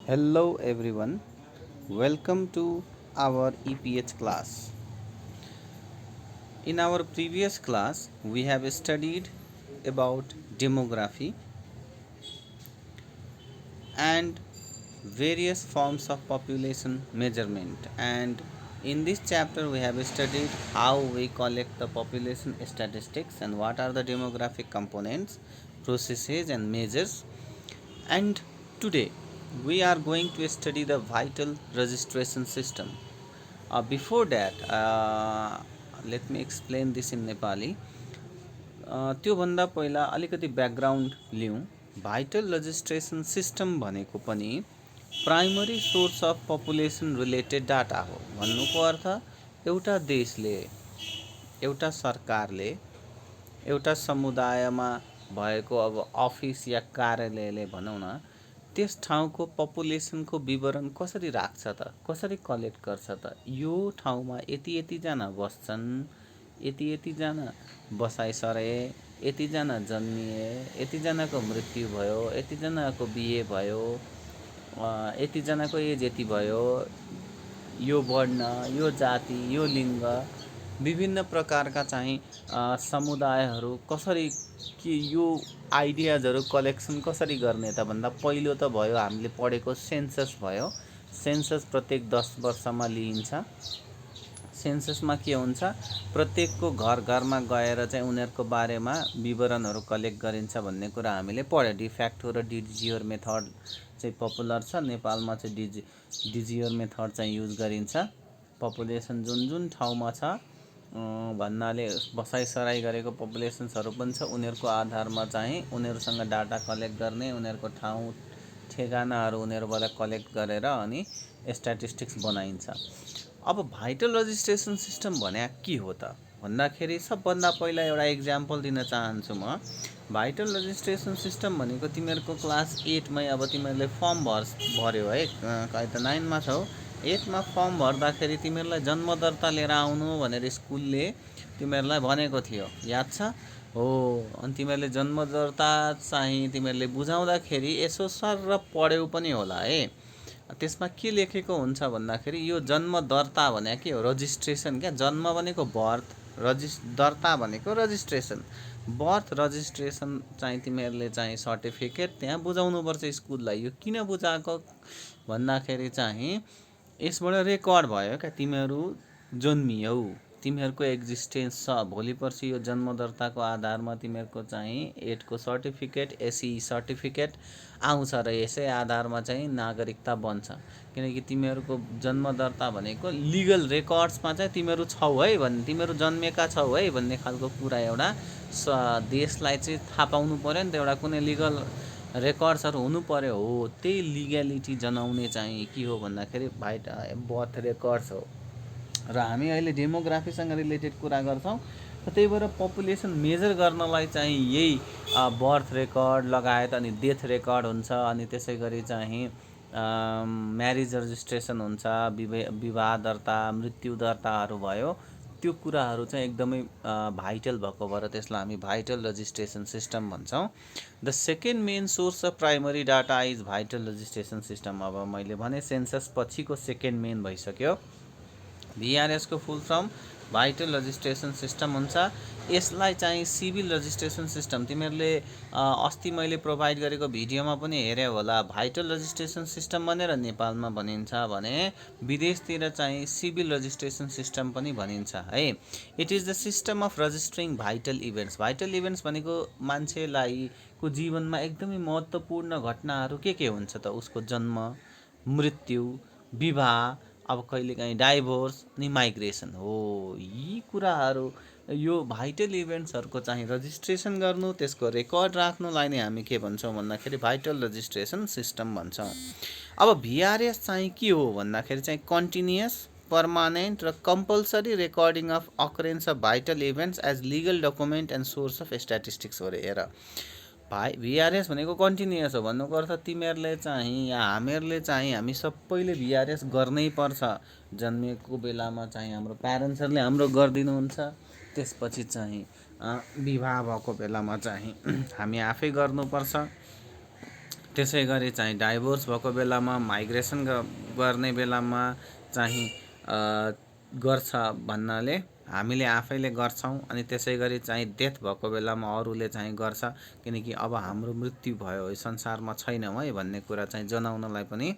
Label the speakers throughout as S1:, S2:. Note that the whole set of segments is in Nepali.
S1: Hello everyone, welcome to our EPH class. In our previous class, we have studied about demography and various forms of population measurement, and in this chapter we have studied how we collect the population statistics and what are the demographic components, processes and measures. And today we are going to study the vital registration system. Before that, let me explain this in Nepali. त्योभन्दा पहिला अलिकति ब्याकग्राउन्ड लिउँ। भाइटल रजिस्ट्रेसन सिस्टम भनेको पनि primary source of population related data हो। भन्नुको अर्थ एउटा देशले, एउटा सरकारले, एउटा समुदायमा भएको अब अफिस या कार्यालयले भनौँ न, त्यस ठाउँको पपुलेसनको विवरण कसरी राख्छ त, कसरी कलेक्ट गर्छ त। यो ठाउँमा यति यतिजना बस्छन्, यति यतिजना बसाइ सरे, यतिजना जन्मिए, यतिजनाको मृत्यु भयो, यतिजनाको बिहे भयो, यतिजनाको एज यति भयो, यो वर्ण, यो जाति, यो लिङ्ग, विभिन्न प्रकारका चाहिँ समुदायहरू कसरी के यो आइडियाजहरू कलेक्सन कसरी गर्ने त भन्दा पहिलो त भयो हामीले पढेको सेन्सस भयो। सेन्सस प्रत्येक 10 वर्षमा लिइन्छ। सेन्ससमा के हुन्छ, प्रत्येकको घर घरमा गएर चाहिँ उनीहरूको बारेमा विवरणहरू कलेक्ट गरिन्छ भन्ने कुरा हामीले पढ्यो। डिफ्याक्टो र डिजियोर मेथड चाहिँ पपुलर छ। नेपालमा चाहिँ डिजियोर मेथड चाहिँ युज गरिन्छ। पपुलेसन जुन जुन ठाउँमा छ भन्नाले बसाइसराई गरेको पपुलेसन्सहरू पनि छ, उनीहरूको आधारमा चाहिँ उनीहरूसँग डाटा कलेक्ट गर्ने, उनीहरूको ठाउँ ठेगानाहरू उनीहरूबाट कलेक्ट गरेर अनि स्ट्याटिस्टिक्स बनाइन्छ। अब भाइटल रजिस्ट्रेसन सिस्टम भने के हो त भन्दाखेरि सबभन्दा पहिला एउटा इक्जाम्पल दिन चाहन्छु म। भाइटल रजिस्ट्रेसन सिस्टम भनेको तिमीहरूको क्लास 8मै अब तिमीहरूले फर्म भर्यो है, कहिले त 9मा छौ। 8मा फर्म भर्दाखेरि तिमीहरूलाई जन्म दर्ता लिएर आउनु भनेर स्कुलले तिमीहरूलाई भनेको थियो, याद छ? हो। अनि तिमीहरूले जन्म दर्ता चाहिँ तिमीहरूले बुझाउँदाखेरि यसो सर र पढ्यौ पनि होला है। त्यसमा के लेखेको हुन्छ भन्दाखेरि यो जन्म दर्ता भने के हो, रजिस्ट्रेसन क्या। जन्म भनेको बर्थ, दर्ता भनेको रजिस्ट्रेसन। बर्थ रजिस्ट्रेसन चाहिँ तिमीहरूले चाहिँ सर्टिफिकेट त्यहाँ बुझाउनुपर्छ स्कुललाई। यो किन बुझाएको भन्दाखेरि चाहिँ यसबाट रेकर्ड भयो क्या, तिमीहरू जन्मियौ, तिमीहरूको एक्जिस्टेन्स छ। भोलि पर्सि यो जन्म दर्ताको आधारमा तिमीहरूको चाहिँ 8को सर्टिफिकेट, एसई सर्टिफिकेट आउँछ र यसै आधारमा चाहिँ नागरिकता बन्छ। किनकि तिमीहरूको जन्म दर्ता भनेको लिगल रेकर्ड्समा चाहिँ तिमीहरू छौ है भन्ने, तिमीहरू जन्मेका छौ है भन्ने खालको कुरा एउटा देशलाई चाहिँ थाहा पाउनु पऱ्यो नि त। एउटा कुनै लिगल रेकर्ड्सहरू हुनु पऱ्यो। हो, त्यही लिग्यालिटी जनाउने चाहिँ के हो भन्दाखेरि बर्थ रेकर्ड्स हो। र हामी अहिले डेमोग्राफीसँग रिलेटेड कुरा गर्छौँ, त्यही भएर पपुलेसन मेजर गर्नलाई चाहिँ यही बर्थ रेकर्ड लगायत अनि डेथ रेकर्ड हुन्छ। अनि त्यसै गरी चाहिँ म्यारिज रजिस्ट्रेसन हुन्छ, विवाह दर्ता, मृत्यु दर्ताहरू भयो। त्यो कुराहरू चाहिँ एकदमै भाइटल भएको भएर त्यसलाई हामी भाइटल रजिस्ट्रेसन सिस्टम भन्छौँ। The second main source of primary data is vital registration system. अब मैले भने सेन्सस पछिको सेकेन्ड मेन भइसक्यो। भिआरएसको full form vital registration system हुन्छ। यसलाई चाहिँ सिभिल रजिस्ट्रेसन सिस्टम, तिमीहरूले अस्ति मैले प्रोभाइड गरेको भिडियोमा पनि हेऱ्यौ होला। भाइटल रजिस्ट्रेसन सिस्टम भनेर नेपालमा भनिन्छ भने विदेशतिर चाहिँ सिभिल रजिस्ट्रेसन सिस्टम पनि भनिन्छ है। It is the system of registering vital events. Vital events भनेको मान्छेलाई को जीवनमा एकदमै महत्त्वपूर्ण घटनाहरू के हुन्छ त, उसको जन्म, मृत्यु, विवाह, अब कहिलेकाहीँ डाइभोर्स अनि माइग्रेसन हो। यी कुराहरू, यो भाइटल इभेन्ट्सहरूको चाहिँ रजिस्ट्रेसन गर्नु, त्यसको रेकर्ड राख्नुलाई नै हामी के भन्छौँ भन्दाखेरि भाइटल रजिस्ट्रेसन सिस्टम भन्छौँ। अब भिआरएस चाहिँ के हो भन्दाखेरि चाहिँ कन्टिन्युअस, पर्मानेन्ट र compulsory recording of occurrence of vital events as legal document and source of statistics हो रे। हेर, भिआरएस भनेको कन्टिन्युअस हो। भन्नुको अर्थ तिमीहरूले चाहिँ या हामीहरूले चाहिँ हामी सबैले भिआरएस गर्नै पर्छ। जन्मेको बेलामा चाहिँ हाम्रो प्यारेन्ट्सहरूले हाम्रो गरिदिनुहुन्छ। त्यसपछि चाहिँ विवाह भएको बेलामा चाहिँ हामी आफै गर्नुपर्छ। त्यसै गरी चाहिँ डाइभोर्स भएको बेलामा माइग्रेसन गर्ने बेलामा चाहिँ गर्छ भन्नाले हामीले आफैले गर्छौँ। अनि त्यसै गरी चाहिँ डेथ भएको बेलामा अरूले चाहिँ गर्छ, किनकि अब हाम्रो मृत्यु भयो, यो संसारमा छैनौँ है भन्ने कुरा चाहिँ जनाउनलाई पनि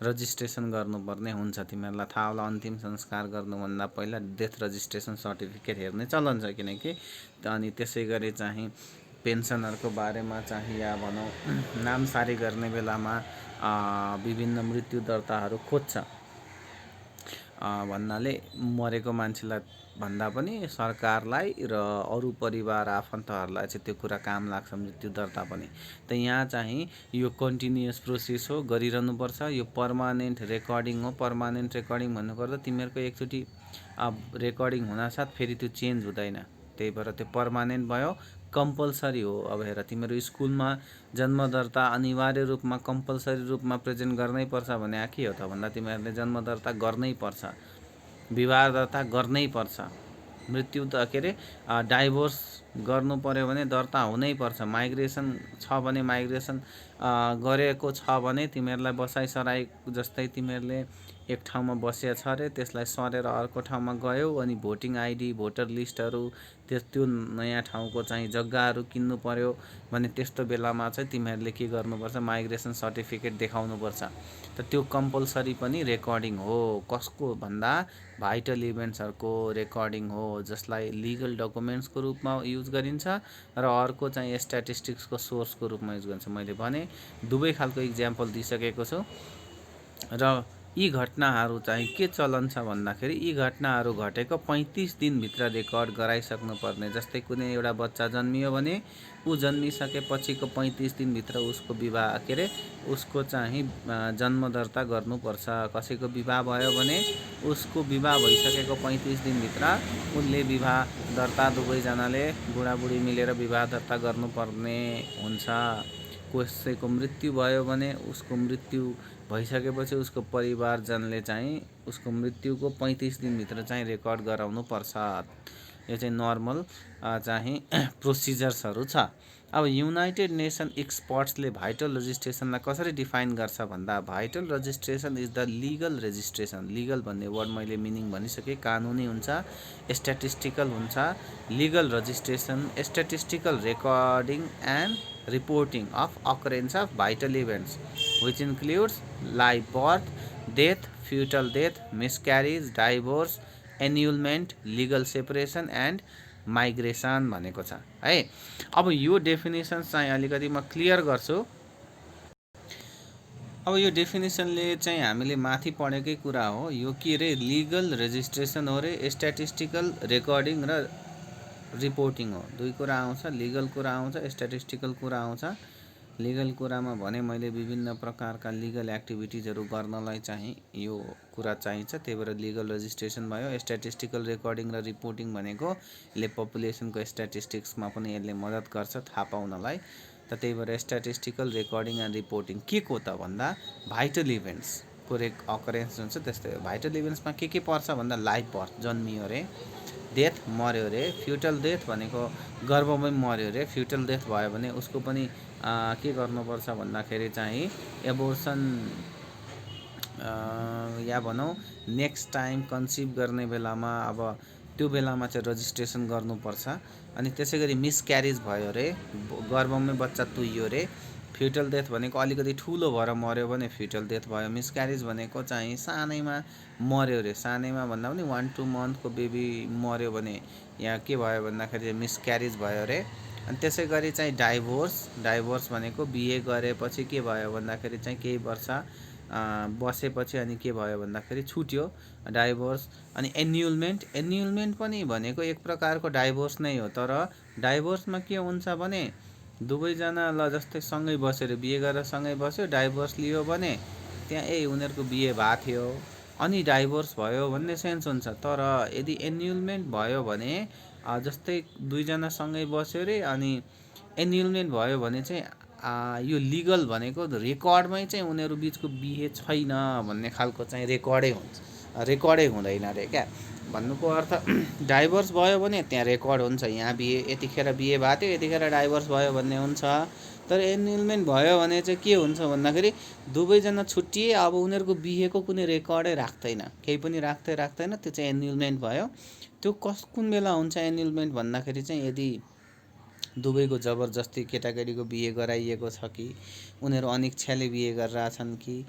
S1: रजिस्ट्रेसन गर्नुपर्ने हुन्छ। तिमीहरूलाई थाहा होला, अन्तिम संस्कार गर्नुभन्दा पहिला डेथ रजिस्ट्रेसन सर्टिफिकेट हेर्ने चलन छ, किनकि अनि त्यसै गरी चाहिँ पेन्सनहरूको बारेमा चाहिँ या भनौँ नामसारी गर्ने बेलामा विभिन्न मृत्यु दर्ताहरू खोज्छ। भन्नाले मरेको मान्छेलाई भन्दा पनि सरकारलाई र अरू परिवार आफन्तहरूलाई चाहिँ त्यो कुरा काम लाग्छ, मृत्यु दर्ता पनि। त यहाँ चाहिँ यो कन्टिन्युस प्रोसेस हो, गरिरहनुपर्छ। यो पर्मानेन्ट रेकर्डिङ हो। पर्मानेन्ट रेकर्डिङ भन्नुपर्दा तिमीहरूको एकचोटि रेकर्डिङ हुनासाथ फेरि त्यो चेन्ज हुँदैन, त्यही भएर त्यो पर्मानेन्ट भयो, कम्पलसरी हो। अब हेर, तिमीहरू स्कुलमा जन्म दर्ता अनिवार्य रूपमा कम्पलसरी रूपमा प्रेजेन्ट गर्नै पर्छ भने के हो त भन्दा तिमीहरूले जन्म दर्ता गर्नै पर्छ, विवाह दर्ता गर्नै पर्छ, मृत्यु के अरे डाइभोर्स गर्नु पर्यो भने दर्ता हुनै पर्छ। माइग्रेसन छ भने माइग्रेसन गरेको छ भने तिमीहरूलाई बसाइसराई जस्तै तिमीहरूले एक ठाउँमा बसिया छ अरे, त्यसलाई सरेर अर्को ठाउँमा गयौ अनि भोटिङ आइडी भोटर लिस्टहरू त्यो नयाँ ठाउँको चाहिँ जग्गाहरू किन्नु पर्यो भने त्यस्तो बेलामा चाहिँ तिमीहरूले के गर्नुपर्छ, माइग्रेसन सर्टिफिकेट देखाउनुपर्छ। त त्यो कम्पलसरी पनि रेकर्डिङ हो। कसको भन्दा भाइटल इभेन्ट्सहरूको रेकर्डिङ हो, जसलाई लिगल डकुमेन्ट्सको रूपमा युज गरिन्छ र अर्को चाहिँ स्ट्याटिस्टिक्सको सोर्सको रूपमा युज गरिन्छ। मैले भने दुवै खालको इक्जाम्पल दिइसकेको छु। र यी घटनाहरू चाहिँ के चलन छ भन्दाखेरि यी घटनाहरू घटेको 35 दिनभित्र रेकर्ड गराइसक्नुपर्ने। जस्तै कुनै एउटा बच्चा जन्मियो भने ऊ जन्मिसकेपछिको 35 दिनभित्र उसको विवाह के अरे उसको चाहिँ जन्म दर्ता गर्नुपर्छ। कसैको विवाह भयो भने उसको विवाह भइसकेको 35 दिनभित्र उसले विवाह दर्ता दुवैजनाले बुढाबुढी मिलेर विवाह दर्ता गर्नुपर्ने हुन्छ। कसैको मृत्यु भयो भने उसको मृत्यु भइसकेपछि उसको परिवारजनले चाहिँ उसको मृत्युको 35 दिनभित्र चाहिँ रेकर्ड गराउनु पर्छ। यो चाहिँ नर्मल चाहिँ प्रोसिजर्सहरू छ। अब युनाइटेड नेसन एक्सपर्ट्सले भाइटल रजिस्ट्रेसनलाई कसरी डिफाइन गर्छ भन्दा vital registration is the legal registration. Legal भन्ने वर्ड मैले मिनिङ भनिसकेँ, कानुनी हुन्छ, स्ट्याटिस्टिकल हुन्छ। Legal registration statistical recording and reporting of occurrence of vital events which includes live birth, death, fetal death, miscarriage, divorce, annulment, legal separation and migration भनेको छ है। अब यो डेफिनेसन चाहिँ अलिकति म क्लियर गर्छु। अब यो डेफिनेसनले चाहिँ हामीले माथि पढेकै कुरा हो। यो के रे, लिगल रेजिस्ट्रेसन हो रे, स्ट्याटिस्टिकल रेकर्डिङ र रिपोर्टिङ हो। दुई कुरा आउँछ, लिगल कुरा आउँछ, स्ट्याटिस्टिकल कुरा आउँछ। लिगल कुरामा भने मैले विभिन्न प्रकारका लिगल एक्टिभिटिजहरू गर्नलाई चाहिँ यो कुरा चाहिन्छ, त्यही भएर लिगल रजिस्ट्रेसन भयो। स्ट्याटिस्टिकल रेकर्डिङ र रिपोर्टिङ भनेको यसले पपुलेसनको स्ट्याटिस्टिक्समा पनि यसले मद्दत गर्छ थाहा पाउनलाई। त त्यही भएर स्ट्याटिस्टिकल रेकर्डिङ एन्ड रिपोर्टिङ के को त भन्दा भाइटल इभेन्ट्सको अकरेन्स हुन्छ। त्यस्तै भाइटल इभेन्ट्समा के पर्छ भन्दा लाइफ बर्थ, जन्मियो अरे, डेथ मऱ्यो अरे, फ्युटल डेथ भनेको गर्भमै मऱ्यो अरे, फ्युटल डेथ भयो भने उसको पनि के गर्नुपर्छ भन्दाखेरि चाहिँ एबोर्सन या भनौँ नेक्स्ट टाइम कन्सिभ गर्ने बेलामा अब त्यो बेलामा चाहिँ रजिस्ट्रेसन गर्नुपर्छ। अनि त्यसै गरी मिसक्यारेज भयो अरे, गर्भमै बच्चा तुइयो अरे, फ्युटल डेथ भनेको अलिकति ठुलो भएर मऱ्यो भने फ्युटल डेथ भयो। मिसक्यारेज भनेको चाहिँ सानैमा मऱ्यो अरे, सानैमा भन्दा पनि 1-2 मन्थको बेबी मऱ्यो भने यहाँ के भयो भन्दाखेरि मिसक्यारेज भयो अरे। अनि त्यसै गरी चाहिँ डाइभोर्स भनेको बिहे गरेपछि के भयो भन्दाखेरि चाहिँ केही वर्ष बसेपछि अनि के भयो भन्दाखेरि छुट्यो, डाइभोर्स। अनि एन्युलमेन्ट पनि भनेको एक प्रकारको डाइभोर्स नै हो। तर डाइभोर्समा के हुन्छ भने दुवैजना ल जस्तै सँगै बसेर बिहे गरेर सँगै बस्यो, डाइभोर्स लियो भने त्यहाँ उनीहरूको बिहे भएको थियो अनि डाइभोर्स भयो भन्ने सेन्स हुन्छ। तर यदि एन्युलमेन्ट भयो भने जस्तै दुईजना सँगै बस्यो अरे अनि एन्युलमेन्ट भयो भने चाहिँ यो लिगल भनेको रेकर्डमै चाहिँ उनीहरू बिचको बिहे छैन भन्ने खालको चाहिँ रेकर्डै हुँदैन अरे क्या। भन्नुको अर्थ डाइभोर्स भयो भने त्यहाँ रेकर्ड हुन्छ, यहाँ बिहे यतिखेर बिहे भएको थियो यतिखेर डाइभोर्स भयो भन्ने हुन्छ। तर एन्युलमेन्ट भयो भने चाहिँ के हुन्छ भन्दाखेरि दुवैजना छुट्टिए, अब उनीहरूको बिहेको कुनै रेकर्डै राख्दैन, केही पनि राख्दैन, त्यो चाहिँ एन्युलमेन्ट भयो। त्यो कुन बेला हुन्छ एन्युलमेन्ट भन्दाखेरि चाहिँ यदि दुवैको जबरजस्ती केटाकेटीको बिहे गराइएको छ कि उनीहरू अनिच्छाले बिहे गरिरहेछन् कि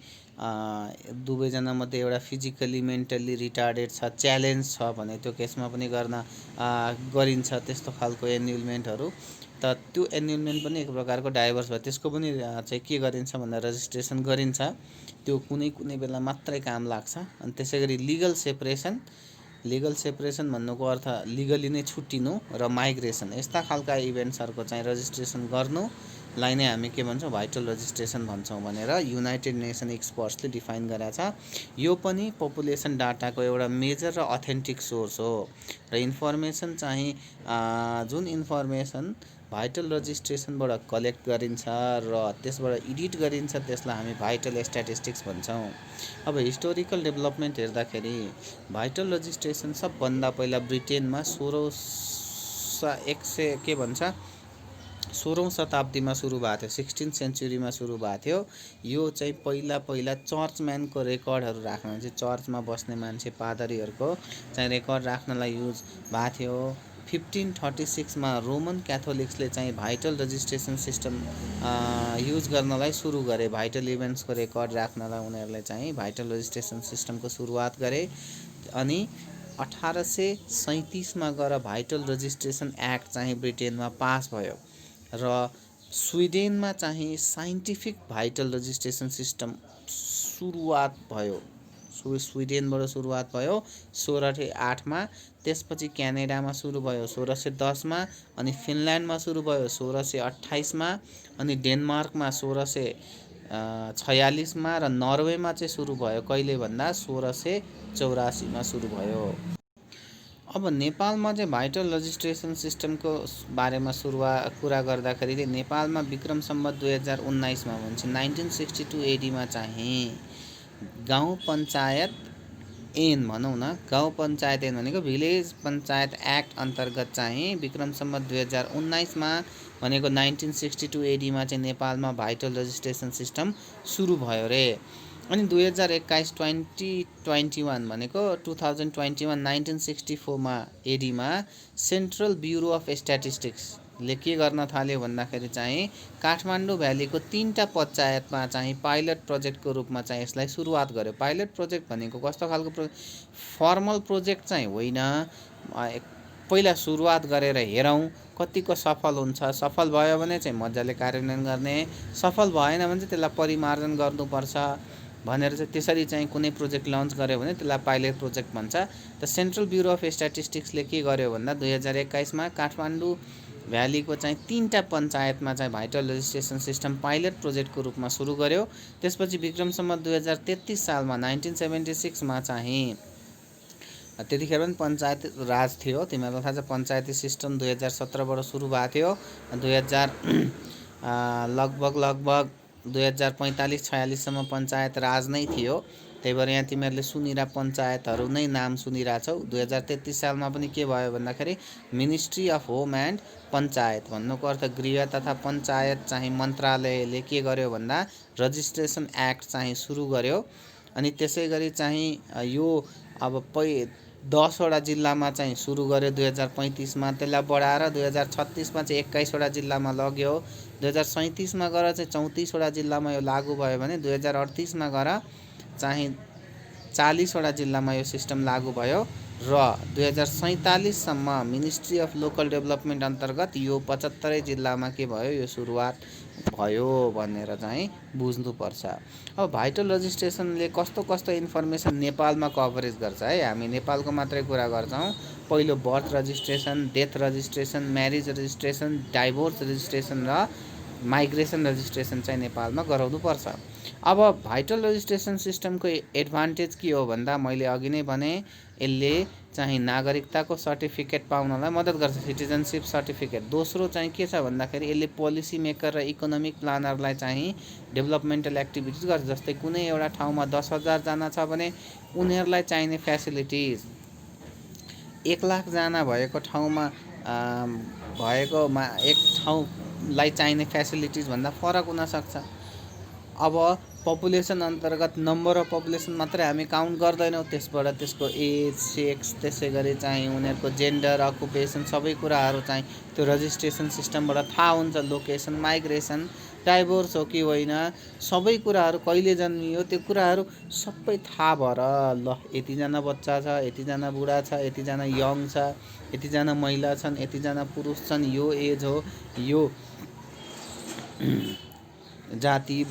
S1: दुवैजना मध्ये एउटा फिजिकली मेन्टल्ली रिटार्डेड छ, च्यालेन्ज छ भने त्यो केसमा पनि गरिन्छ त्यस्तो खालको एन्युलमेन्टहरू। त त्यो एन्युलमेन्ट पनि एक प्रकारको डाइभोर्स भयो, त्यसको पनि चाहिँ के गरिन्छ भन्दा रजिस्ट्रेसन गरिन्छ। त्यो कुनै कुनै बेला मात्रै काम लाग्छ। अनि त्यसै गरी लिगल सेपरेसन भन्नुको अर्थ लिगली नै छुट्टिनु र माइग्रेसन, यस्ता खालका इभेन्ट्सहरूको चाहिँ रजिस्ट्रेसन गर्नुलाई नै हामी के भन्छौँ, भाइटल रजिस्ट्रेसन भन्छौँ भनेर युनाइटेड नेसन एक्सपर्ट्सले डिफाइन गरेको छ। यो पनि पपुलेसन डाटाको एउटा मेजर र अथेन्टिक सोर्स हो र इन्फर्मेसन चाहिँ जुन इन्फर्मेसन भाइटल रजिस्ट्रेसनबाट कलेक्ट गरिन्छ र त्यसबाट एडिट गरिन्छ त्यसलाई हामी भाइटल स्ट्याटिस्टिक्स भन्छौँ। अब हिस्टोरिकल डेभलपमेन्ट हेर्दाखेरि भाइटल रजिस्ट्रेसन सबभन्दा पहिला ब्रिटेनमा 16औं शताब्दीमा सुरु भएको थियो, 16th सेन्चुरीमा सुरु भएको थियो। यो चाहिँ पहिला चर्चम्यानको रेकर्डहरू राख्न चाहिँ चर्चमा बस्ने मान्छे पादरीहरूको चाहिँ रेकर्ड राख्नलाई युज भएको थियो। 1536मा रोमन क्याथोलिक्सले चाहिँ भाइटल रजिस्ट्रेसन सिस्टम युज गर्नलाई सुरु गरे। भाइटल इभेन्ट्सको रेकर्ड राख्नलाई उनीहरूले चाहिँ भाइटल रजिस्ट्रेसन सिस्टमको सुरुवात गरे। अनि 1837मा गएर भाइटल रजिस्ट्रेसन एक्ट चाहिँ ब्रिटेनमा पास भयो र स्विडेनमा चाहिँ साइन्टिफिक भाइटल रजिस्ट्रेसन सिस्टम सुरुवात भयो। स्विडेनबाट सुरुवात भयो 1608मा, त्यसपछि क्यानाडामा सुरु भयो 1610मा, अनि फिनल्यान्डमा सुरु भयो 1628मा, अनि डेनमार्कमा 1646मा र नर्वेमा चाहिँ सुरु भयो कहिले भन्दा 1684मा सुरु भयो। अब नेपालमा चाहिँ भाइटल रजिस्ट्रेसन सिस्टमको बारेमा कुरा गर्दाखेरि नेपालमा विक्रम सम्वत 2019मा भन्छ 1962 एडीमा चाहिँ गाउँ पञ्चायत ऐन भनौँ न, गाउँ पञ्चायत ऐन भनेको भिलेज पञ्चायत एक्ट अन्तर्गत चाहिँ विक्रम सम्वत 2019मा भनेको 1962 एडीमा चाहिँ नेपालमा भाइटल रजिस्ट्रेसन सिस्टम सुरु भयो रे। अनि 2021 भनेको 2021 1964मा एडीमा सेन्ट्रल ब्युरो अफ स्ट्याटिस्टिक्सले के गर्न थाल्यो भन्दाखेरि चाहिँ काठमाडौँ भ्यालीको 3टा पञ्चायतमा चाहिँ पाइलट प्रोजेक्टको रूपमा चाहिँ यसलाई सुरुवात गर्यो। पाइलट प्रोजेक्ट भनेको कस्तो खालको फर्मल प्रोजेक्ट चाहिँ होइन, पहिला सुरुवात गरेर हेरौँ कतिको सफल हुन्छ, सफल भयो भने चाहिँ मजाले कार्यान्वयन गर्ने, सफल भएन भने चाहिँ त्यसलाई परिमार्जन गर्नुपर्छ भनेर चाहिँ त्यसरी चाहिँ कुनै प्रोजेक्ट लन्च गर्यो भने त्यसलाई पाइलट प्रोजेक्ट भन्छ। त सेन्ट्रल ब्युरो अफ स्ट्याटिस्टिक्सले के गर्यो भन्दा 2021मा काठमाडौँ भ्यालीको चाहिँ 3टा पञ्चायतमा चाहिँ भाइटल रजिस्ट्रेसन सिस्टम पाइलट प्रोजेक्टको रूपमा सुरु गर्यो। त्यसपछि विक्रम सम्वत 2033 सालमा 1976मा चाहिँ त्यतिखेर पनि पञ्चायत राज थियो, तिमीहरूलाई थाहा छ पञ्चायती सिस्टम 2017बाट सुरु भएको थियो। 2000 लगभग 2045-46सम्म पञ्चायत राज नै थियो। त्यही भएर यहाँ तिमीहरूले सुनिरा पञ्चायतहरू नै नाम सुनिरहेछौ। 2033 सालमा पनि के भयो भन्दाखेरि ministry of home and panchayat भन्नुको अर्थ गृह तथा पञ्चायत चाहिँ मन्त्रालयले के गर्यो भन्दा रजिस्ट्रेसन एक्ट चाहिँ सुरु गर्यो। अनि त्यसै गरी चाहिँ यो अब 10वटा जिल्लामा चाहिँ सुरु गर्यो 2035मा, त्यसलाई बढाएर 2036मा चाहिँ 21वटा जिल्लामा लग्यो। 2037मा गएर चाहिँ 34वटा जिल्लामा यो लागू भयो भने 2038मा गएर चाहिँ 40वटा जिल्लामा यो सिस्टम लागू भयो र 2047सम्म मिनिस्ट्री अफ लोकल डेभलपमेन्ट अन्तर्गत यो 75 जिल्लामा के भयो, यो सुरुवात भयो भनेर चाहिँ बुझ्नुपर्छ। अब भाइटल रजिस्ट्रेसनले कस्तो इन्फर्मेसन नेपालमा कभरेज गर्छ है, हामी नेपालको मात्रै कुरा गर्छौँ। पहिलो birth registration, death registration, marriage registration, divorce registration र माइग्रेसन रजिस्ट्रेसन चाहिँ नेपालमा गराउनुपर्छ। अब भाइटल रजिस्ट्रेसन सिस्टमको एडभान्टेज के हो भन्दा मैले अघि नै भने यसले चाहिँ नागरिकताको सर्टिफिकेट पाउनलाई मद्दत गर्छ, सिटिजनसिप सर्टिफिकेट। दोस्रो चाहिँ के छ भन्दाखेरि यसले पोलिसी मेकर र इकोनोमिक प्लानरलाई चाहिँ डेभलपमेन्टल एक्टिभिटिज गर्छ। जस्तै कुनै एउटा ठाउँमा 10,000 जना छ भने उनीहरूलाई चाहिने फ्यासिलिटिज 1 लाख जना भएको ठाउँमा एक ठाउँ लाई चाहिने फेसिलिटिज भन्दा फरक हुनसक्छ। अब पपुलेसन अन्तर्गत नम्बर अफ पपुलेसन मात्रै हामी काउन्ट गर्दैनौँ, त्यसबाट त्यसको एज, सेक्स, त्यसै गरी चाहिँ उनीहरूको जेन्डर, अकुपेसन सबै कुराहरू चाहिँ त्यो रजिस्ट्रेसन सिस्टमबाट थाहा हुन्छ। लोकेसन, माइग्रेसन, डाइभोर्स हो कि होइन, सबै कुराहरू कहिले जन्मियो त्यो कुराहरू सबै थाहा भएर ल यतिजना बच्चा छ, यतिजना बुढा छ, यतिजना यङ छ, यतिजना महिला छन्, यतिजना पुरुष छन्, यो एज हो, यो जाति,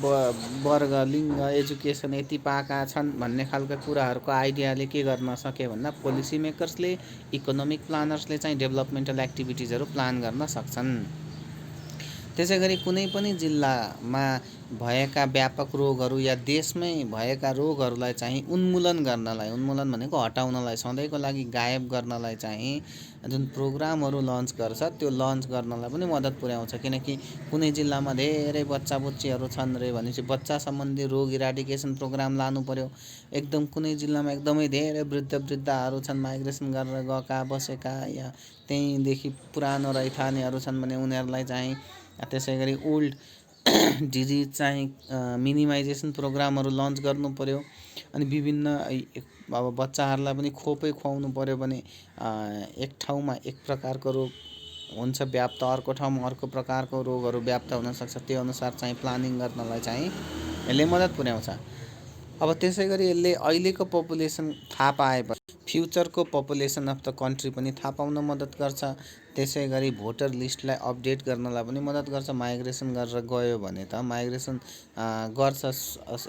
S1: वर्ग, लिङ्ग, एजुकेसन यति पाएका छन् भन्ने खालका कुराहरूको आइडियाले के गर्न सके भन्दा पोलिसी मेकर्सले, इकोनोमिक प्लानर्सले चाहिँ डेभलपमेन्टल एक्टिभिटिजहरू प्लान गर्न सक्छन्। त्यसै गरी कुनै पनि जिल्लामा भएका व्यापक रोगहरू या देशमै भएका रोगहरूलाई चाहिँ उन्मूलन गर्नलाई, उन्मूलन भनेको हटाउनलाई, सधैँको लागि गायब गर्नलाई चाहिँ जुन प्रोग्रामहरू लन्च गर्छ त्यो लन्च गर्नलाई पनि मद्दत पुर्याउँछ। किनकि कुनै जिल्लामा धेरै बच्चा बुच्चीहरू छन् रे भनेपछि बच्चा सम्बन्धी रोग इराडिकेसन प्रोग्राम लानु पर्यो। एकदम कुनै जिल्लामा एकदमै धेरै वृद्धहरू छन्, माइग्रेसन गरेर गएका बसेका या त्यहीँदेखि पुरानो रैथानेहरू छन् भने उनीहरूलाई चाहिँ, त्यसै गरी ओल्ड डिजिज चाहिँ मिनिमाइजेसन प्रोग्रामहरू लन्च गर्नु पर्यो। अनि विभिन्न अब बच्चाहरूलाई पनि खोपै खुवाउनु पर्यो भने एक ठाउँमा एक प्रकारको रोग हुन्छ व्याप्त, अर्को ठाउँमा अर्को प्रकारको रोगहरू व्याप्त हुनसक्छ। त्यो अनुसार चाहिँ प्लानिङ गर्नलाई चाहिँ यसले मद्दत पुर्याउँछ। अब त्यसै गरी यसले अहिलेको पपुलेसन थाहा पाएपछि फ्युचरको पपुलेसन अफ द कन्ट्री पनि थाहा पाउन मद्दत गर्छ। त्यसै गरी भोटर लिस्टलाई अपडेट गर्नलाई पनि मद्दत गर्छ। माइग्रेसन गरेर गयो भने त माइग्रेसन गर्छ,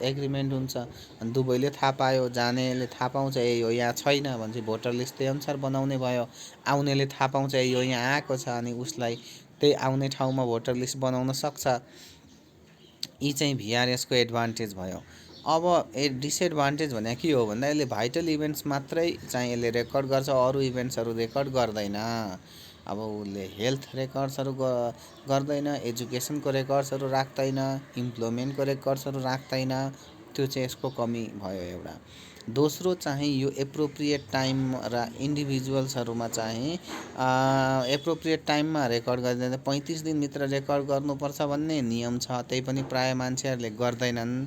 S1: एग्रिमेन्ट हुन्छ, अनि दुवैले थाहा पायो, जानेले थाहा पाउँछ ए यो यहाँ छैन भनेपछि भोटर लिस्ट त्यही अनुसार बनाउने भयो। आउनेले थाहा पाउँछ ए यो यहाँ आएको छ अनि उसलाई त्यही आउने ठाउँमा भोटर लिस्ट बनाउन सक्छ। यी चाहिँ भिआरएसको एडभान्टेज भयो। अब डिसएडभान्टेज भने के हो भन्दा यसले भाइटल इभेन्ट्स मात्रै चाहिँ यसले रेकर्ड गर्छ, अरू इभेन्ट्सहरू रेकर्ड गर्दैन। अब उसले हेल्थ रेकर्ड्सहरू गर्दैन, एजुकेसनको रेकर्ड्सहरू राख्दैन, इम्प्लोइमेन्टको रेकर्ड्सहरू राख्दैन। त्यो चाहिँ यसको कमी भयो एउटा। दोस्रो चाहिँ यो एप्रोप्रिएट टाइम र इन्डिभिजुअल्सहरूमा चाहिँ एप्रोप्रिएट टाइममा रेकर्ड गर्दैन। 35 दिनभित्र रेकर्ड गर्नुपर्छ भन्ने नियम छ, त्यही पनि प्रायः मान्छेहरूले गर्दैनन्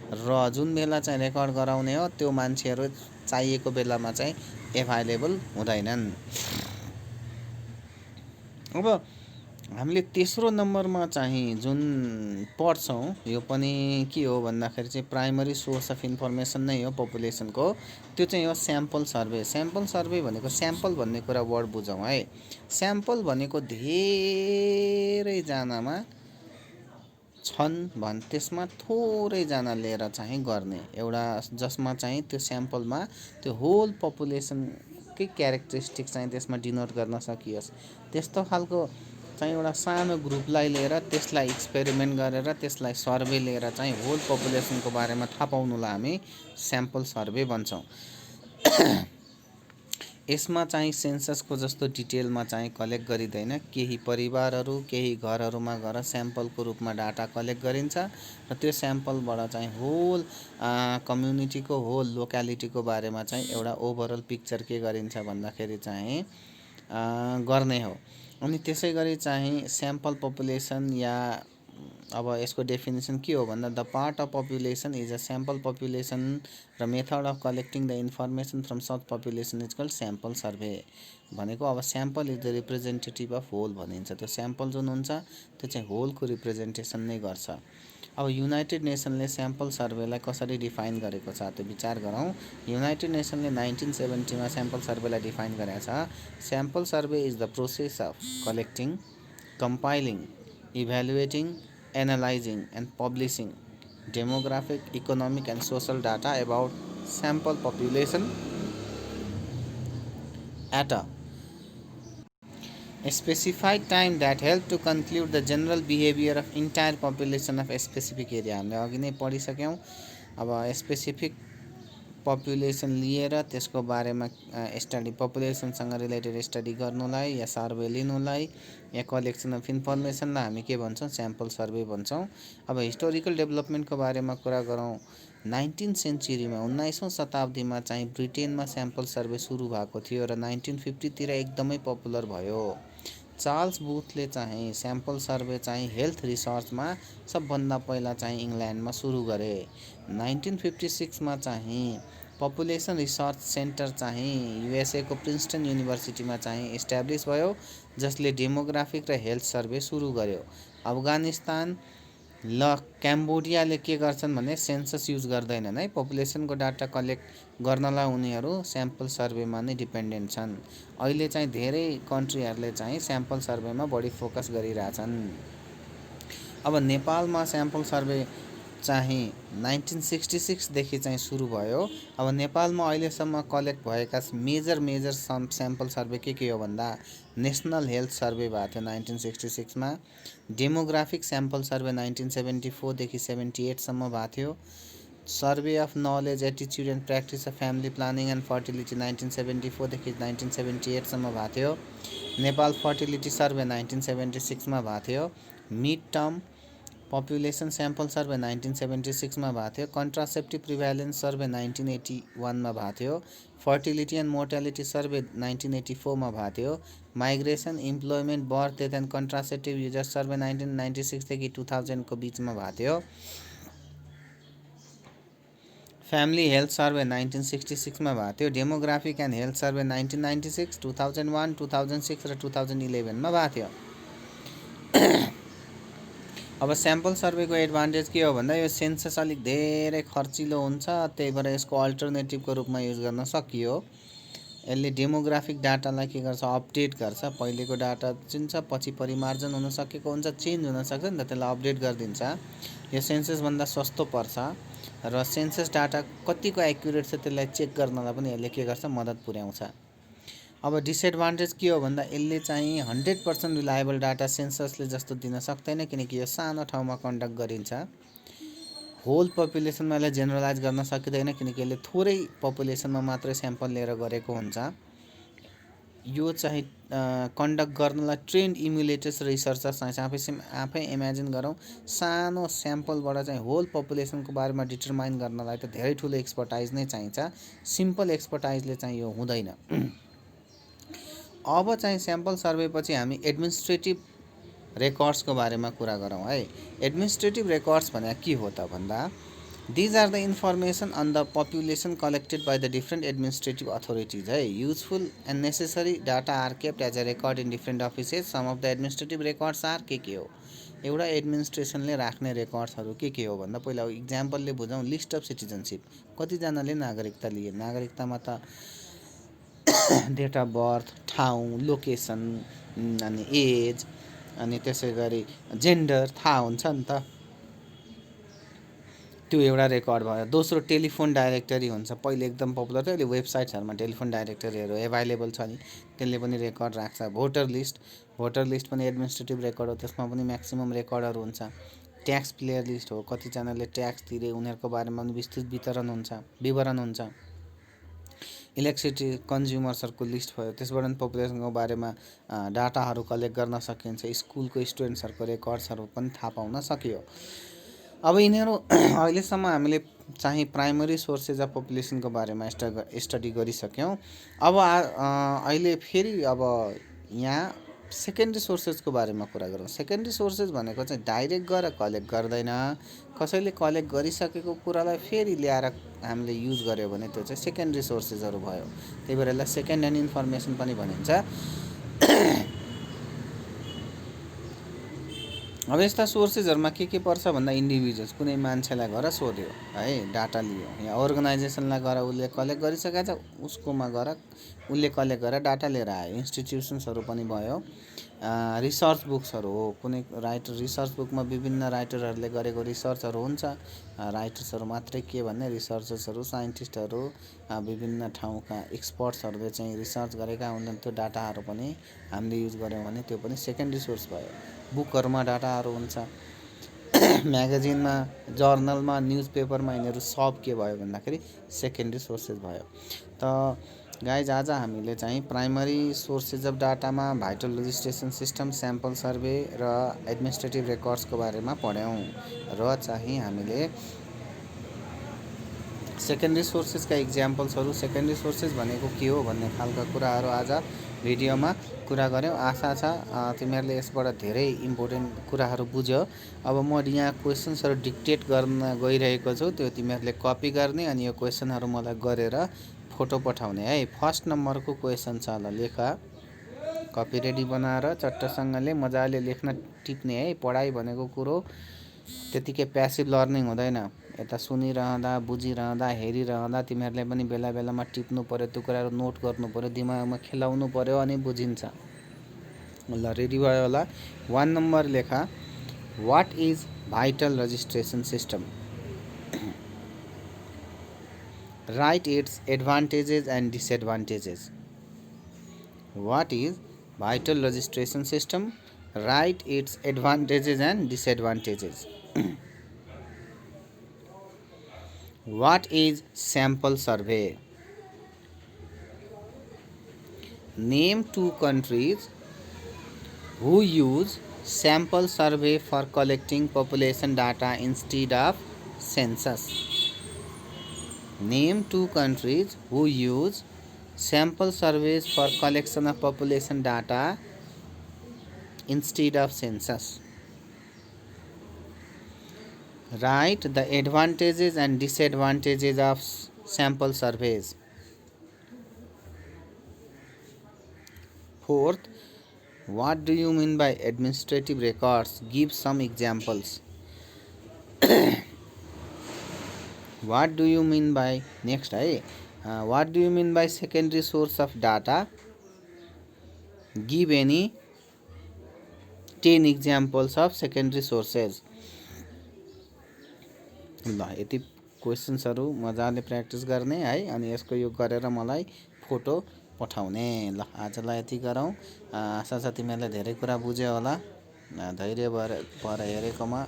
S1: र जुन बेला चाहिँ रेकर्ड गराउने हो त्यो मान्छेहरू चाहिएको बेलामा चाहिँ एभाइलेबल हुँदैनन्। अब हामीले तेस्रो नम्बरमा चाहिँ जुन पढ्छौँ यो पनि के हो भन्दाखेरि चाहिँ प्राइमरी सोर्स अफ इन्फर्मेसन नै हो पपुलेसनको। त्यो चाहिँ हो स्याम्पल सर्वे। स्याम्पल सर्वे भनेको, स्याम्पल भन्ने कुरा वर्ड बुझौँ है। स्याम्पल भनेको धेरैजनामा छन् भने त्यसमा थोरैजना लिएर चाहिँ गर्ने एउटा, जसमा चाहिँ त्यो स्याम्पलमा त्यो होल पपुलेसनकै क्यारेक्टरिस्टिक्स चाहिँ त्यसमा डिनोट गर्न सकियोस्। त्यस्तो खालको चाहिँ एउटा सानो ग्रुपलाई लिएर त्यसलाई एक्सपेरिमेन्ट गरेर त्यसलाई सर्वे लिएर चाहिँ होल पपुलेसनको बारेमा थाहा पाउनुलाई हामी स्याम्पल सर्वे भन्छौँ। यसमा चाहिँ सेन्ससको जस्तो डिटेलमा चाहिँ कलेक्ट गरिँदैन। केही परिवारहरू, केही घरहरूमा गएर स्याम्पलको रूपमा डाटा कलेक्ट गरिन्छ र त्यो स्याम्पलबाट चाहिँ होल कम्युनिटीको, होल लोक्यालिटीको बारेमा चाहिँ एउटा ओभरअल पिक्चर के गरिन्छ भन्दाखेरि चाहिँ गर्ने हो। अनि त्यसै गरी चाहिँ स्याम्पल पपुलेसन या अब यसको डेफिनेसन के हो भन्दा the part of population is a sample population र method of collecting the information from such population is called sample survey भनेको। अब sample is the representative of whole भनिन्छ। त्यो स्याम्पल जुन हुन्छ त्यो चाहिँ होलको रिप्रेजेन्टेसन नै गर्छ। अब युनाइटेड नेसनले स्याम्पल सर्वेलाई कसरी डिफाइन गरेको छ त्यो विचार गरौँ। युनाइटेड नेसनले 1970मा स्याम्पल सर्वेलाई डिफाइन गरेको छ। Sample survey is the process of collecting, compiling, evaluating, analyzing and publishing demographic, economic and social data about sample population at a specified time that help to conclude the general behavior of entire population of a specific area। हामीले अघि नै पढिसक्यौँ। अब स्पेसिफिक पपुलेसन लिएर त्यसको बारेमा स्टडी, पपुलेसनसँग रिलेटेड स्टडी गर्नुलाई या सर्वे लिनुलाई या कलेक्सन अफ इन्फर्मेसनलाई हामी के भन्छौँ, स्याम्पल सर्वे भन्छौँ। अब हिस्टोरिकल डेभलपमेन्टको बारेमा कुरा गरौँ। 19th सेन्चुरीमा, 19औँ शताब्दीमा चाहिँ ब्रिटेनमा स्याम्पल सर्वे सुरु भएको थियो र 1950 तिर एकदमै पपुलर भयो। चार्ल्स बुथले चाहिँ स्याम्पल सर्वे चाहिँ हेल्थ रिसर्चमा सबभन्दा पहिला चाहिँ इङ्ल्यान्डमा सुरु गरे। 1956मा चाहिँ पपुलेसन रिसर्च सेन्टर चाहिँ युएसएको प्रिन्सटन युनिभर्सिटीमा चाहिँ इस्ट्याब्लिस भयो, जसले डेमोग्राफिक र हेल्थ सर्वे सुरु गर्यो। अफगानिस्तान ल क्याम्बोडियाले के गर्छन् भने सेन्सस युज गर्दैनन् है। पपुलेसनको डाटा कलेक्ट गर्नलाई उनीहरू स्याम्पल सर्वेमा नै डिपेन्डेन्ट छन्। अहिले चाहिँ धेरै कन्ट्रीहरूले चाहिँ स्याम्पल सर्वेमा बढी फोकस गरिरहेछन्। अब नेपालमा स्याम्पल सर्वे चाहिँ 1966 देखि चाहिँ सुरु भयो। अब नेपालमा अहिलेसम्म कलेक्ट भएका मेजर स्याम्पल सर्वे के हो भन्दा नेसनल हेल्थ सर्वे भएको थियो 1966 मा, डेमोग्राफिक स्याम्पल सर्वे 1974 देखि 78 सम्म भएको थियो, सर्वे अफ नलेज एटिच्युड and practice of family planning and fertility 1974 देखि 1978 सम्म भएको थियो, नेपाल फर्टिलिटी सर्वे 1976 मा भएको थियो, mid term population sample survey 1976 मा भएको थियो, कन्ट्रासेप्टिभ प्रिभ्यालेन्स सर्वे 1981 मा भएको थियो, फर्टिलिटी एन्ड मोर्टालिटी सर्वे 1984 मा भएको थियो, migration employment birth death and contraceptive users survey 1996 देखि 2000 को बिचमा भएको थियो, फ्यामिली हेल्थ सर्वे 1966 मा भएको थियो, डेमोग्राफिक एन्ड हेल्थ सर्वे 1996, 2001, 2006 र 2011 मा भएको थियो। अब स्याम्पल सर्वेको एडभान्टेज के हो भन्दा यो सेन्सस अलिक धेरै खर्चिलो हुन्छ, त्यही भएर यसको अल्टरनेटिभको रूपमा युज गर्न सकियो। यसले डेमोग्राफिक डाटालाई के गर्छ, अपडेट गर्छ। पहिलेको डाटा जुन छ पछि परिमार्जन हुन सकेको हुन्छ, चेन्ज हुन सक्छ नि त, त्यसलाई अपडेट गरिदिन्छ। यो सेन्ससभन्दा सस्तो पर्छ र सेन्सस डाटा कतिको एक्युरेट छ त्यसलाई चेक गर्नलाई पनि यसले के गर्छ, मद्दत पुर्याउँछ। अब डिसएडभान्टेज के हो भन्दा यसले चाहिँ 100% रिलायबल डाटा सेन्ससले जस्तो दिन सक्दैन, किनकि यो सानो ठाउँमा कन्डक्ट गरिन्छ। होल पपुलेसनमा यसलाई जेनरलाइज गर्न सकिँदैन, किनकि यसले थोरै पपुलेसनमा मात्रै स्याम्पल लिएर गरेको हुन्छ। यो चाहिँ कन्डक्ट गर्नलाई ट्रेन्ड इम्युलेटर्स रिसर्चर्स चाहिँ आफै इमेजिन गरौँ, सानो स्याम्पलबाट चाहिँ होल पपुलेसनको बारेमा डिटरमाइन गर्नलाई त धेरै ठुलो एक्सपर्टाइज नै चाहिन्छ। सिम्पल एक्सपर्टाइजले चाहिँ यो हुँदैन। अब चाहिँ स्याम्पल सर्वेपछि हामी एडमिनिस्ट्रेटिभ रेकर्ड्सको बारेमा कुरा गरौँ है। एडमिनिस्ट्रेटिभ रेकर्ड्स भने के हो त भन्दा these are the information on the population collected by the different administrative authorities है। Useful and necessary data are kept as a record in different offices. Some of the administrative records are के हो, एउटा एडमिनिस्ट्रेसनले राख्ने रेकर्ड्सहरू के हो भन्दा पहिला इक्जाम्पलले बुझौँ। लिस्ट अफ सिटिजनसिप, कतिजनाले नागरिकता लिए, नागरिकतामा त डेट अफ बर्थ, ठाउँ, लोकेसन, अनि एज, अनि त्यसै गरी जेन्डर थाहा हुन्छ नि त, त्यो एउटा रेकर्ड भयो। दोस्रो टेलिफोन डाइरेक्टरी हुन्छ, पहिले एकदम पपुलर थियो, अहिले वेबसाइट्सहरूमा टेलिफोन डाइरेक्टरीहरू एभाइलेबल छ नि, त्यसले पनि रेकर्ड राख्छ। भोटर लिस्ट पनि एडमिनिस्ट्रेटिभ रेकर्ड हो, त्यसमा पनि म्याक्सिमम रेकर्डहरू हुन्छ। ट्याक्स प्लेयर लिस्ट हो, कतिजनाले ट्याक्स तिरे उनीहरूको बारेमा पनि विस्तृत विवरण हुन्छ। इलेक्ट्रिसिटी कन्ज्युमर्सहरूको लिस्ट भयो, त्यसबाट पनि पपुलेसनको बारेमा डाटाहरू कलेक्ट गर्न सकिन्छ। स्कुलको स्टुडेन्ट्सहरूको रेकर्ड्सहरू पनि थाहा पाउन सकियो। अब यिनीहरू अहिलेसम्म हामीले चाहिँ प्राइमरी सोर्सेज अफ पपुलेसनको बारेमा स्टडी गरिसक्यौँ। अब अहिले फेरि अब यहाँ सेकेन्डरी सोर्सेसको बारेमा कुरा गरौँ। सेकेन्डरी सोर्सेस भनेको चाहिँ डाइरेक्ट गएर कलेक्ट गर्दैन, कसैले कलेक्ट गरिसकेको कुरालाई फेरि ल्याएर हामीले युज गऱ्यो भने त्यो चाहिँ सेकेन्डरी सोर्सेसहरू भयो। त्यही भएर यसलाई सेकेन्ड ह्यान्ड इन्फर्मेसन पनि भनिन्छ। अब यस्ता सोर्सेसहरूमा के पर्छ भन्दा इन्डिभिजुअल्स, कुनै मान्छेलाई गएर सोध्यो है, डाटा लियो, या अर्गनाइजेसनलाई गएर उसले कलेक्ट गरिसकेको छ, उसकोमा गएर उसले कलेक्ट गरेर डाटा लिएर आयो। इन्स्टिट्युसन्सहरू पनि भयो। रिसर्च बुक्सहरू हो, कुनै रिसर्च बुकमा विभिन्न राइटरहरूले गरेको रिसर्चहरू हुन्छ। राइटर्सहरू मात्रै के भन्ने, रिसर्चर्सहरू, साइन्टिस्टहरू, विभिन्न ठाउँका एक्सपर्ट्सहरूले चाहिँ रिसर्च गरेका हुन्छन्। त्यो डाटाहरू पनि हामीले युज गऱ्यौँ भने त्यो पनि सेकेन्डरी सोर्स भयो। बुकहरूमा डाटाहरू हुन्छ, म्यागजिनमा, जर्नलमा, न्युज पेपरमा, यिनीहरू सब के भयो भन्दाखेरि सेकेन्डरी सोर्सेस भयो। त गाइज आज हामीले चाहिँ प्राइमरी सोर्सेज अफ डाटामा vital registration system, sample survey र एडमिनिस्ट्रेटिभ रेकर्ड्सको बारेमा पढ्यौँ र चाहिँ हामीले सेकेन्डरी सोर्सेसका इक्जाम्पल्सहरू, सेकेन्डरी सोर्सेस भनेको के हो भन्ने खालका कुराहरू आज भिडियोमा कुरा गऱ्यौँ। आशा छ तिमीहरूले यसबाट धेरै इम्पोर्टेन्ट कुराहरू बुझ्यौ। अब म यहाँ क्वेसन्सहरू डिक्टेट गर्न गइरहेको छु, त्यो तिमीहरूले कपी गर्ने अनि यो क्वेसनहरू मलाई गरेर फोटो पठाउने है। फर्स्ट नम्बरको क्वेसन छ, ल लेख। कपी रेडी बनाएर चट्टसँगले मजाले लेख्न टिप्ने है। पढाइ भनेको कुरो त्यतिकै प्यासिभ लर्निङ हुँदैन। यता सुनिरहँदा, बुझिरहँदा, हेरिरहँदा तिमीहरूले पनि बेला बेलामा टिप्नु पऱ्यो, त्यो कुराहरू नोट गर्नु पऱ्यो, दिमागमा खेलाउनु पऱ्यो, अनि बुझिन्छ। ल रेडी भयो होला। 1 नम्बर लेखा। What is vital registration system? Right its advantages and disadvantages. What is vital registration system? Right its advantages and disadvantages. What is sample survey? Name 2 countries who use sample survey for collecting population data instead of census. Name 2 countries who use sample surveys for collection of population data instead of census. Write the advantages and disadvantages of sample surveys. Fourth, what do you mean by administrative records? Give some examples. What do you mean by next? What do you mean by secondary source of data? Give any 10 examples of secondary sources. ल यति क्वेसन्सहरू मजाले प्र्याक्टिस गर्ने है, अनि यसको यो गरेर मलाई फोटो पठाउने। ल आजलाई यति गरौँ। आशा छ तिमीहरूले धेरै कुरा बुझ्यौ होला। धैर्य भएर हेरेकोमा